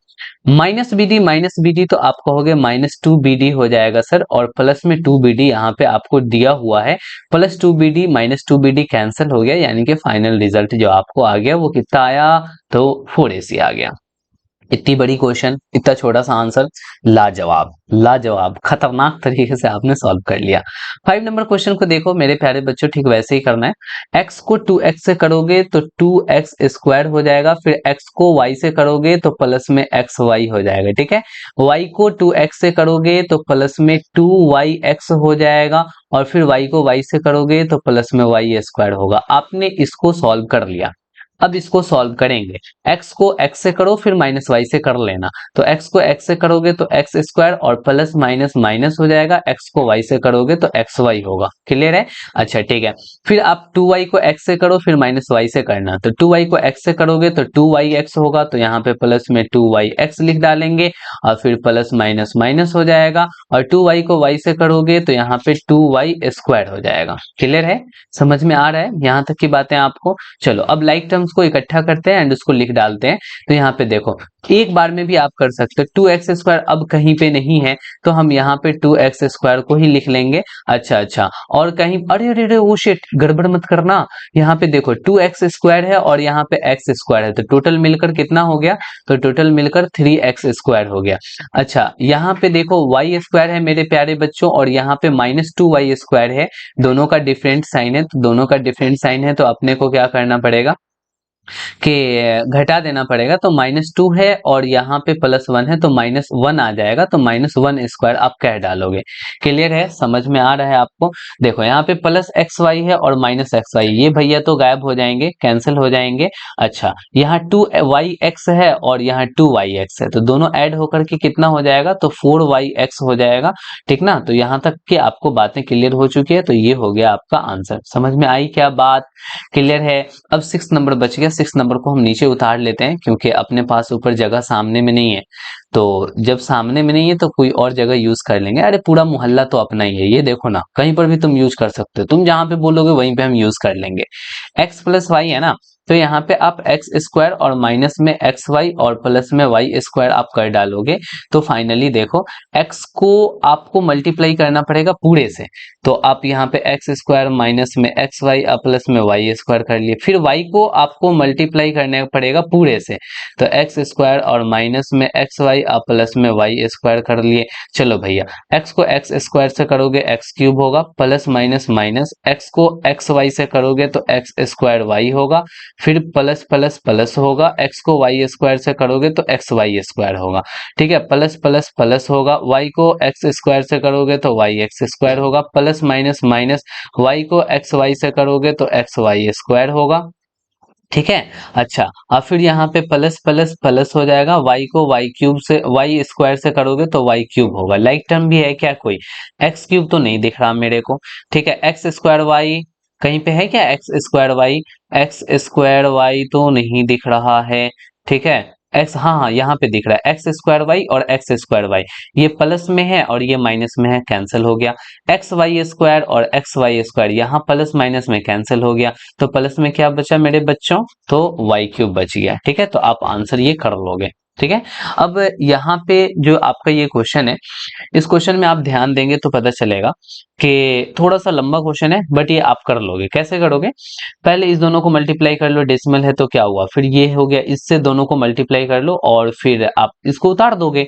माइनस BD तो आप कहोगे माइनस 2BD हो जाएगा सर, और प्लस में 2BD यहाँ पे आपको दिया हुआ है, plus 2BD minus 2BD cancel हो गया, यानी कि फाइनल रिजल्ट जो आपको आ गया वो कितना आया, तो 4AC आ गया। इतनी बड़ी क्वेश्चन, इतना छोटा सा आंसर, लाजवाब लाजवाब, खतरनाक तरीके से आपने सॉल्व कर लिया। 5 नंबर क्वेश्चन को देखो मेरे प्यारे बच्चों, ठीक वैसे ही करना है। x को 2x से करोगे तो 2x स्क्वायर हो जाएगा, फिर x को y से करोगे तो प्लस में xy हो जाएगा। ठीक है, y को 2x से करोगे तो प्लस में 2yx हो जाएगा, और फिर y को y से करोगे तो प्लस में y स्क्वायर होगा। आपने इसको सॉल्व कर लिया। अब इसको सॉल्व करेंगे, x को x से करो फिर माइनस y से कर लेना, तो x को x से करोगे तो x स्क्वायर और प्लस माइनस माइनस हो जाएगा, x को y से करोगे तो xy होगा। क्लियर है, अच्छा ठीक है। फिर आप 2y को x से करो फिर माइनस y से करना, तो 2y को x से करोगे तो 2yx होगा, तो यहाँ पे प्लस में 2yx लिख डालेंगे, और फिर प्लस माइनस माइनस हो जाएगा, और 2y को y से करोगे तो यहाँ पे 2y स्क्वायर हो जाएगा। क्लियर है, समझ में आ रहा है यहाँ तक की बातें आपको। चलो अब लाइक टर्म्स को इकट्ठा करते हैं एंड उसको लिख डालते हैं। तो यहाँ पे देखो एक बार में भी आप कर सकते हो, 2x स्क्वायर अब कहीं पे नहीं है तो हम यहाँ पे 2x स्क्वायर को ही लिख लेंगे। अच्छा, और कहीं, अरे अरे अरे वो शिट, गड़बड़ मत करना, यहाँ पे देखो 2x स्क्वायर है और यहाँ पे x स्क्वायर है, तो टोटल मिलकर कितना हो गया, तो टोटल मिलकर 3x स्क्वायर हो गया। अच्छा यहाँ पे देखो y स्क्वायर है मेरे प्यारे बच्चों, और यहाँ पे माइनस 2y स्क्वायर है, दोनों का डिफरेंट साइन है, तो दोनों का डिफरेंट साइन है, तो अपने को क्या करना पड़ेगा कि घटा देना पड़ेगा, तो -2 है और यहाँ पे +1 है, तो -1 आ जाएगा, तो -1 स्क्वायर आप कह डालोगे। क्लियर है, समझ में आ रहा है आपको। देखो यहाँ पे +xy है और -xy, ये भैया तो गायब हो जाएंगे, कैंसिल हो जाएंगे। अच्छा यहाँ 2yx है और यहाँ 2yx है, तो दोनों ऐड होकर के कितना हो जाएगा, तो 4yx हो जाएगा। ठीक ना, तो यहाँ तक कि आपको बातें क्लियर हो चुकी है, तो ये हो गया आपका आंसर। समझ में आई क्या बात, क्लियर है। अब 6 नंबर बच गया, 6 नंबर को हम नीचे उतार लेते हैं क्योंकि अपने पास ऊपर जगह सामने में नहीं है, तो जब सामने में नहीं है तो कोई और जगह यूज कर लेंगे। अरे पूरा मोहल्ला तो अपना ही है, ये देखो ना, कहीं पर भी तुम यूज कर सकते हो, तुम जहां पे बोलोगे वहीं पे हम यूज कर लेंगे। x प्लस वाई है ना, तो यहाँ पे आप एक्स स्क्वायर और माइनस में एक्स वाई और प्लस में वाई स्क्वायर आप कर डालोगे तो फाइनली देखो एक्स को आपको मल्टीप्लाई करना पड़ेगा पूरे से। तो आप यहाँ पे एक्स स्क्वायर माइनस में एक्स वाई प्लस में वाई स्क्वायर कर लिए, फिर वाई को आपको मल्टीप्लाई करना पड़ेगा पूरे से। तो एक्स स्क्वायर और माइनस में एक्स वाई प्लस में वाई स्क्वायर कर लिए। चलो भैया एक्स को एक्स स्क्वायर से करोगे एक्स क्यूब होगा, प्लस माइनस माइनस एक्स को एक्स वाई से करोगे तो एक्स स्क्वायर वाई होगा, फिर प्लस प्लस प्लस होगा, एक्स को वाई स्क्वायर से करोगे तो एक्स वाई स्क्वायर होगा। ठीक है, प्लस प्लस प्लस होगा, वाई को एक्स स्क्वायर से करोगे तो वाई एक्स स्क्वायर होगा, प्लस माइनस माइनस वाई को एक्स वाई से करोगे तो एक्स वाई स्क्वायर होगा। ठीक है, अच्छा अब फिर यहाँ पे प्लस प्लस प्लस हो जाएगा, y को y क्यूब से y स्क्वायर से करोगे तो y क्यूब होगा। लाइक टर्म भी है क्या कोई? x क्यूब तो नहीं दिख रहा मेरे को। ठीक है, एक्स स्क्वायर y कहीं पे है क्या? X square y, x square y तो नहीं दिख रहा है। ठीक है, एक्स हाँ हाँ यहाँ पे दिख रहा है एक्स स्क्वायर वाई और एक्स स्क्वायर वाई, ये प्लस में है और ये माइनस में है, कैंसिल हो गया। एक्स वाई स्क्वायर और एक्स वाई स्क्वायर यहाँ प्लस माइनस में कैंसिल हो गया, तो प्लस में क्या बचा मेरे बच्चों? तो वाई क्यूब बच गया। ठीक है, तो आप आंसर ये कर लोगे। ठीक है, अब यहाँ पे जो आपका ये क्वेश्चन है, इस क्वेश्चन में आप ध्यान देंगे तो पता चलेगा कि थोड़ा सा लंबा क्वेश्चन है, बट ये आप कर लोगे। कैसे करोगे? पहले इस दोनों को मल्टीप्लाई कर लो, डेसिमल है तो क्या हुआ, फिर ये हो गया, इससे दोनों को मल्टीप्लाई कर लो और फिर आप इसको उतार दोगे।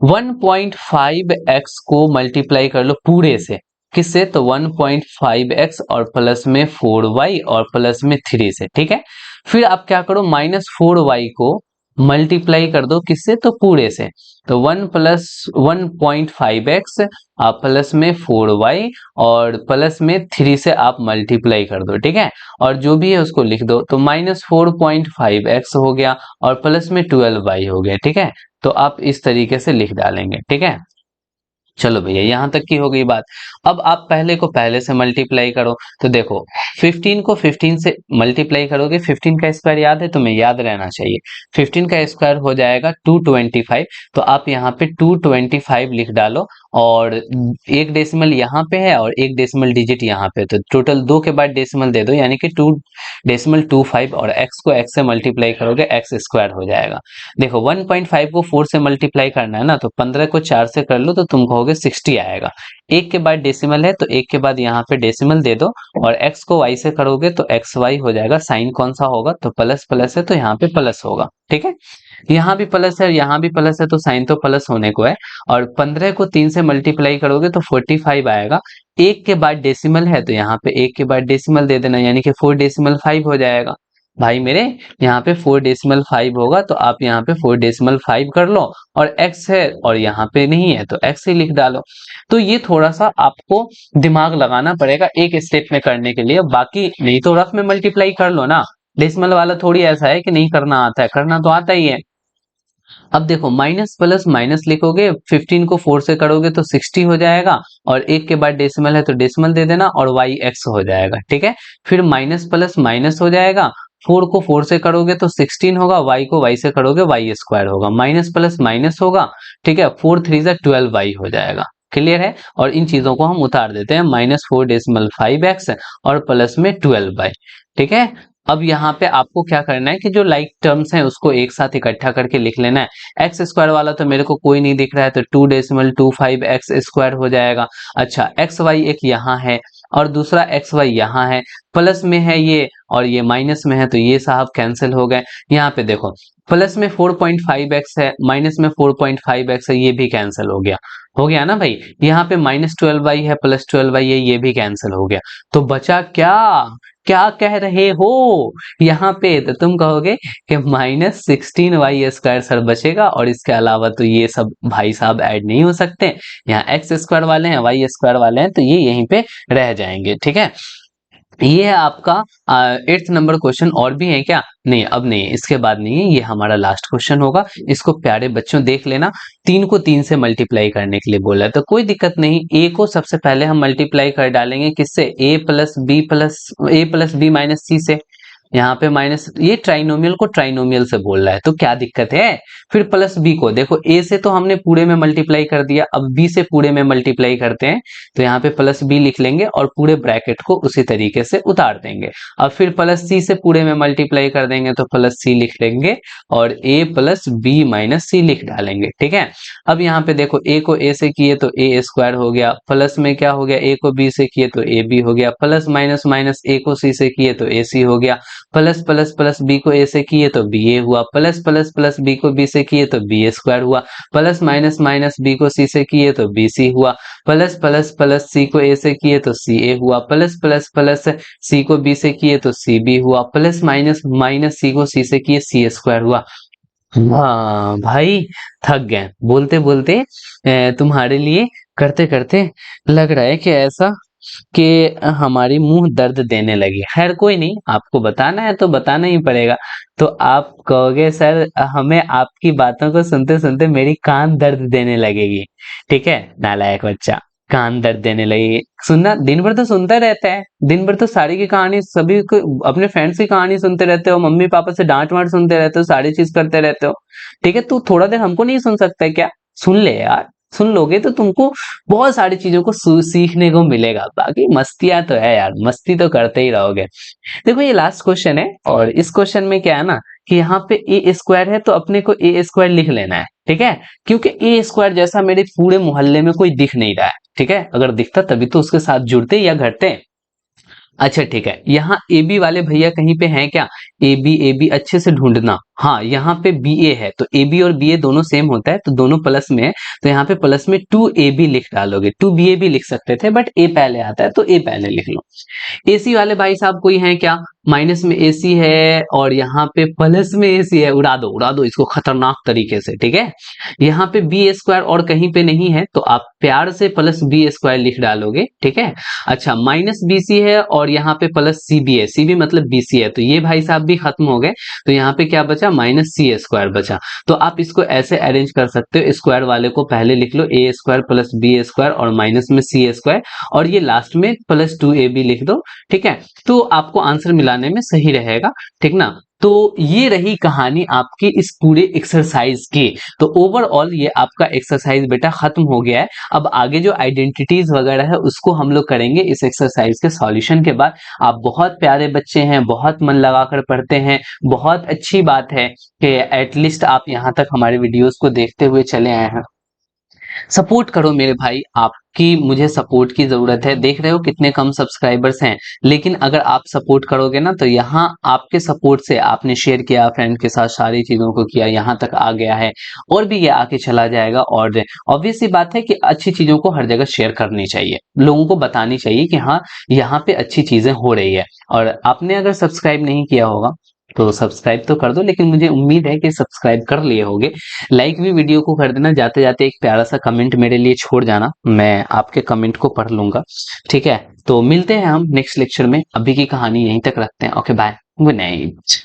1.5x को मल्टीप्लाई कर लो पूरे से, किससे? तो 1.5x और प्लस में 4y और प्लस में 3 से। ठीक है, फिर आप क्या करो, -4y को मल्टीप्लाई कर दो किससे? तो पूरे से। तो 1 प्लस 1.5x प्लस में 4y और प्लस में 3 से आप मल्टीप्लाई कर दो। ठीक है, और जो भी है उसको लिख दो, तो -4.5x हो गया और प्लस में 12y हो गया। ठीक है, तो आप इस तरीके से लिख डालेंगे। ठीक है, चलो भैया यहां तक की हो गई बात। अब आप पहले को पहले से मल्टीप्लाई करो, तो देखो 15 को 15 से मल्टीप्लाई करोगे, 15 का स्क्वायर याद है तुम्हें? याद रहना चाहिए। 15 का स्क्वायर हो जाएगा 225, तो आप यहाँ पे 225 लिख डालो और एक डेसिमल यहाँ पे है और एक डेसिमल डिजिट यहाँ पे, तो टोटल 2 के बाद डेसिमल दे दो, यानी कि 2.25 और x को x से मल्टीप्लाई करोगे एक्स स्क्वायर हो जाएगा। देखो 1.5 को 4 से मल्टीप्लाई करना है ना, तो 15 को 4 से कर लो तो तुम कहोगे 60 आएगा। एक के बाद डेसिमल है तो एक के बाद यहाँ पे डेसिमल दे दो और x को y से करोगे तो एक्स वाई हो जाएगा। साइन कौन सा होगा? तो प्लस प्लस है तो यहाँ पे प्लस होगा। ठीक है, यहाँ भी प्लस है और यहाँ भी प्लस है तो साइन तो प्लस होने को है। और 15 को 3 से मल्टीप्लाई करोगे तो 45 आएगा। एक के बाद डेसिमल है तो यहाँ पे एक के बाद डेसिमल दे देना, यानी कि 4.5 हो जाएगा। भाई मेरे यहाँ पे 4.5 होगा तो आप यहाँ पे 4.5 कर लो, और x है और यहाँ पे नहीं है तो x ही लिख डालो। तो ये थोड़ा सा आपको दिमाग लगाना पड़ेगा एक स्टेप में करने के लिए, बाकी नहीं तो रफ में मल्टीप्लाई कर लो ना। डेसिमल वाला थोड़ी ऐसा है कि नहीं करना आता है, करना तो आता ही है। अब देखो माइनस प्लस माइनस लिखोगे, 15 को 4 से करोगे तो 60 हो जाएगा और एक के बाद डेसिमल है तो डेसिमल दे देना और y x हो जाएगा। ठीक है, फिर माइनस प्लस माइनस हो जाएगा, 4 को 4 से करोगे तो 16 होगा, y को y से करोगे y स्क्वायर होगा, माइनस प्लस माइनस होगा। ठीक है, 4 3 जा 12y हो जाएगा। क्लियर है, और इन चीजों को हम उतार देते हैं, -4.5x और प्लस में 12y। ठीक है, अब यहाँ पे आपको क्या करना है कि जो लाइक टर्म्स हैं उसको एक साथ इकट्ठा करके लिख लेना है। एक्स स्क्वायर वाला तो मेरे को कोई नहीं दिख रहा है तो 2.25 एक्स स्क्वायर हो जाएगा। अच्छा एक्स वाई एक यहाँ है और दूसरा एक्स वाई यहाँ है, प्लस में है ये और ये माइनस में है तो ये साहब कैंसिल हो गए। यहाँ पे देखो प्लस में 4.5x है, माइनस में 4.5x है, ये भी कैंसिल हो गया ना भाई। यहाँ पे -12y है प्लस 12y है, ये भी कैंसिल हो गया। तो बचा क्या? क्या कह रहे हो यहाँ पे? तो तुम कहोगे कि -16y² सर बचेगा और इसके अलावा तो ये सब भाई साहब ऐड नहीं हो सकते। यहाँ एक्स स्क्वायर वाले हैं वाई स्क्वायर वाले हैं तो ये यहीं पे रह जाएंगे। ठीक है, ये है आपका 8th नंबर क्वेश्चन। और भी है क्या? नहीं अब नहीं, इसके बाद नहीं है, ये हमारा लास्ट क्वेश्चन होगा। इसको प्यारे बच्चों देख लेना। 3 को 3 से मल्टीप्लाई करने के लिए बोला है तो कोई दिक्कत नहीं। a को सबसे पहले हम मल्टीप्लाई कर डालेंगे किससे? a प्लस बी माइनस सी से। यहाँ पे माइनस, ये ट्राइनोमियल को ट्राइनोमियल से बोल रहा है तो क्या दिक्कत है। फिर प्लस बी को देखो, ए से तो हमने पूरे में मल्टीप्लाई कर दिया, अब बी से पूरे में मल्टीप्लाई करते हैं तो यहाँ पे प्लस बी लिख लेंगे और पूरे ब्रैकेट को उसी तरीके से उतार देंगे। अब फिर प्लस सी से पूरे में मल्टीप्लाई कर देंगे तो प्लस सी लिख लेंगे और ए प्लस बी माइनस सी लिख डालेंगे, ठीक है। अब यहाँ पे देखो, ए को ए से किए तो ए स्क्वायर हो गया, प्लस में क्या हो गया, ए को बी से किए तो ए बी हो गया, प्लस माइनस माइनस ए को सी से किए तो ए सी हो गया, प्लस प्लस प्लस बी को ए से किए तो बी ए हुआ, प्लस प्लस प्लस बी को बी से किए तो बी ए स्क्वायर हुआ, प्लस माइनस माइनस बी को सी से किए तो बी सी हुआ, प्लस प्लस प्लस सी को ए से किए तो सी ए हुआ, प्लस प्लस प्लस सी को बी से किए तो सी बी हुआ, प्लस माइनस माइनस सी को सी से किए सी स्क्वायर हुआ। हाँ भाई, थक गए बोलते बोलते, तुम्हारे लिए करते करते लग रहा है कि ऐसा कि हमारी मुंह दर्द देने लगी। खैर कोई नहीं, आपको बताना है तो बताना ही पड़ेगा। तो आप कहोगे सर हमें आपकी बातों को सुनते सुनते मेरी कान दर्द देने लगेगी, ठीक है नालायक बच्चा, कान दर्द देने लगेगी। सुनना, दिन भर तो सुनता रहता है, दिन भर तो सारी की कहानी, सभी को अपने फ्रेंड्स की कहानी सुनते रहते हो, मम्मी पापा से डांट वाट सुनते रहते हो, सारी चीज करते रहते हो, ठीक है। तू थोड़ा देर हमको नहीं सुन सकता है क्या? सुन ले यार, सुन लोगे तो तुमको बहुत सारी चीजों को सीखने को मिलेगा। बाकी मस्तियां तो है यार, मस्ती तो करते ही रहोगे। देखो ये लास्ट क्वेश्चन है और इस क्वेश्चन में क्या है ना कि यहाँ पे ए स्क्वायर है तो अपने को ए स्क्वायर लिख लेना है, ठीक है, क्योंकि ए स्क्वायर जैसा मेरे पूरे मोहल्ले में कोई दिख नहीं रहा है, ठीक है। अगर दिखता तभी तो उसके साथ जुड़ते या घटते। अच्छा ठीक है, यहाँ ए बी वाले भैया कहीं पे हैं क्या? ए बी अच्छे से ढूंढना। हाँ, यहाँ पे बी ए है तो ए बी और बी ए दोनों सेम होता है तो दोनों प्लस में है, तो यहाँ पे प्लस में टू ए बी लिख डालोगे। टू बी ए भी लिख सकते थे बट ए पहले आता है तो ए पहले लिख लो। एसी वाले भाई साहब कोई हैं क्या? माइनस में एसी है और यहाँ पे प्लस में एसी है, उड़ा दो इसको खतरनाक तरीके से, ठीक है। यहाँ पे बी स्क्वायर और कहीं पे नहीं है तो आप प्यार से प्लस बी स्क्वायर लिख डालोगे, ठीक है। अच्छा, माइनस बी सी है और यहाँ पे प्लस सी बी है, सी बी मतलब बी सी है, तो ये भाई साहब भी खत्म हो गए, तो यहाँ पे क्या बचा? माइनस सी स्क्वायर बचा। तो आप इसको ऐसे अरेंज कर सकते हो, स्क्वायर वाले को पहले लिख लो ए स्क्वायर प्लस बी स्क्वायर और माइनस में सी स्क्वायर और ये लास्ट में प्लस टू ए बी लिख दो, ठीक है। तो आपको आंसर मिलाने में सही रहेगा, ठीक ना। तो ये रही कहानी आपकी इस पूरे एक्सरसाइज की। तो ओवरऑल ये आपका एक्सरसाइज बेटा खत्म हो गया है। अब आगे जो आइडेंटिटीज वगैरह है उसको हम लोग करेंगे इस एक्सरसाइज के सॉल्यूशन के बाद। आप बहुत प्यारे बच्चे हैं, बहुत मन लगाकर पढ़ते हैं, बहुत अच्छी बात है कि एटलीस्ट आप यहाँ तक हमारे वीडियोस को देखते हुए चले आए हैं। सपोर्ट करो मेरे भाई, आपकी मुझे सपोर्ट की जरूरत है। देख रहे हो कितने कम सब्सक्राइबर्स हैं, लेकिन अगर आप सपोर्ट करोगे ना तो यहाँ आपके सपोर्ट से, आपने शेयर किया फ्रेंड के साथ, सारी चीजों को किया, यहाँ तक आ गया है और भी ये आके चला जाएगा। और ऑब्वियस सी बात है कि अच्छी चीजों को हर जगह शेयर करनी चाहिए, लोगों को बतानी चाहिए कि हाँ यहाँ पे अच्छी चीजें हो रही है। और आपने अगर सब्सक्राइब नहीं किया होगा तो सब्सक्राइब तो कर दो, लेकिन मुझे उम्मीद है कि सब्सक्राइब कर लिए होगे। लाइक भी वीडियो को कर देना, जाते जाते एक प्यारा सा कमेंट मेरे लिए छोड़ जाना, मैं आपके कमेंट को पढ़ लूंगा, ठीक है। तो मिलते हैं हम नेक्स्ट लेक्चर में, अभी की कहानी यहीं तक रखते हैं। Okay bye, good night.